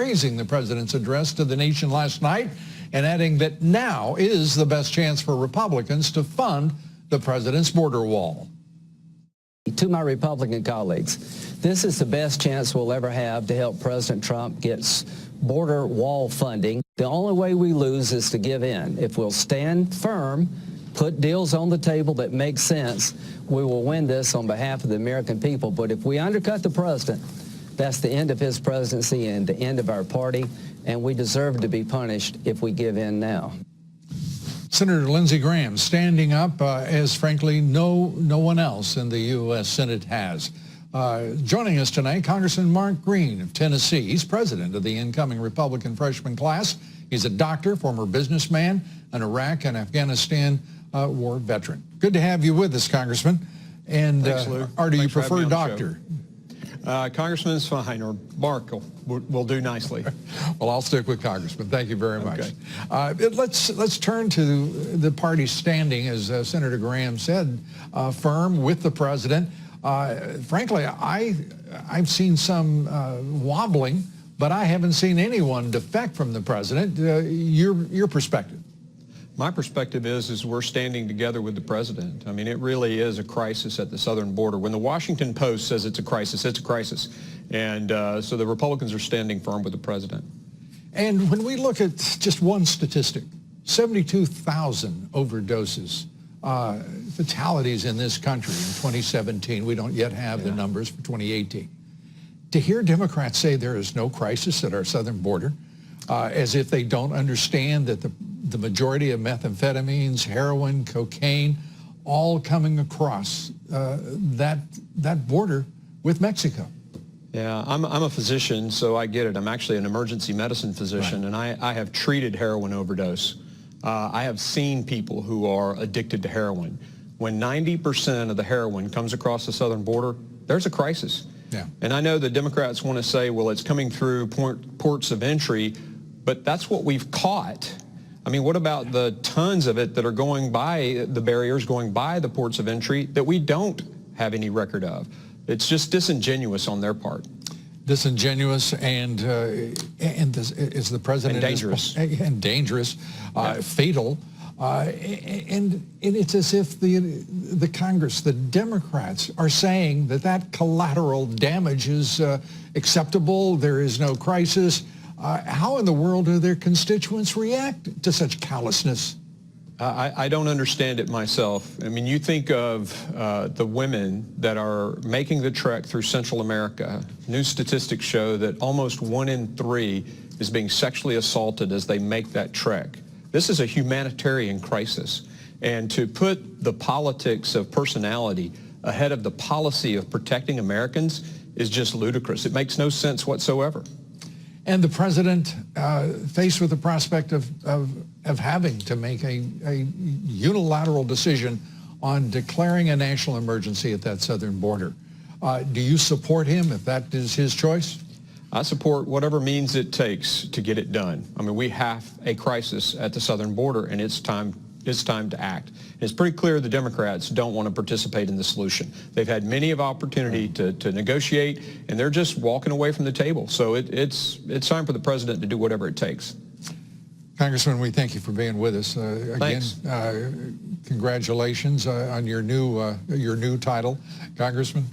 praising the president's address to the nation last night and adding that now is the best chance for Republicans to fund the president's border wall. To my Republican colleagues, this is the best chance we'll ever have to help President Trump get border wall funding. The only way we lose is to give in. If we'll stand firm, put deals on the table that make sense, we will win this on behalf of the American people. But if we undercut the president, that's the end of his presidency and the end of our party, and we deserve to be punished if we give in now. Senator Lindsey Graham standing up as, frankly, no one else in the U.S. Senate has. Joining us tonight, Congressman Mark Green of Tennessee. He's president of the incoming Republican freshman class. He's a doctor, former businessman, an Iraq and Afghanistan war veteran. Good to have you with us, Congressman. And Thanks, Lou. Or do you Thanks for having prefer me on the doctor? Congressman is fine, or Mark will do nicely. Well, I'll stick with Congressman. Thank you very much. Okay. Let's turn to the party's standing, as Senator Graham said, firm with the president. Frankly, I've seen some wobbling, but I haven't seen anyone defect from the president. Your perspective? My perspective is we're standing together with the president. I mean, it really is a crisis at the southern border. When the Washington Post says it's a crisis, it's a crisis. And so the Republicans are standing firm with the president. And when we look at just one statistic, 72,000 overdoses, fatalities in this country in 2017. We don't yet have the numbers for 2018. To hear Democrats say there is no crisis at our southern border, as if they don't understand that the majority of methamphetamines, heroin, cocaine, all coming across that border with Mexico. Yeah, I'm a physician, so I get it. I'm actually an emergency medicine physician, and I have treated heroin overdose. I have seen people who are addicted to heroin. When 90% of the heroin comes across the southern border, there's a crisis. Yeah. And I know the Democrats want to say, well, it's coming through ports of entry, but that's what we've caught. I mean, what about the tons of it that are going by the barriers, going by the ports of entry that we don't have any record of? It's just disingenuous on their part. Disingenuous and is the president and dangerous, fatal, and it's as if the Congress, the Democrats, are saying that collateral damage is acceptable. There is no crisis. How in the world do their constituents react to such callousness? I don't understand it myself. I mean, you think of the women that are making the trek through Central America. New statistics show that almost 1 in 3 is being sexually assaulted as they make that trek. This is a humanitarian crisis. And to put the politics of personality ahead of the policy of protecting Americans is just ludicrous. It makes no sense whatsoever. And the president, faced with the prospect of having to make a unilateral decision on declaring a national emergency at that southern border. Do you support him if that is his choice? I support whatever means it takes to get it done. I mean, we have a crisis at the southern border, and it's time to act. And it's pretty clear the Democrats don't want to participate in the solution. They've had many of opportunity to negotiate, and they're just walking away from the table. So it's time for the president to do whatever it takes. Congressman, we thank you for being with us. Again, congratulations on your new title, Congressman.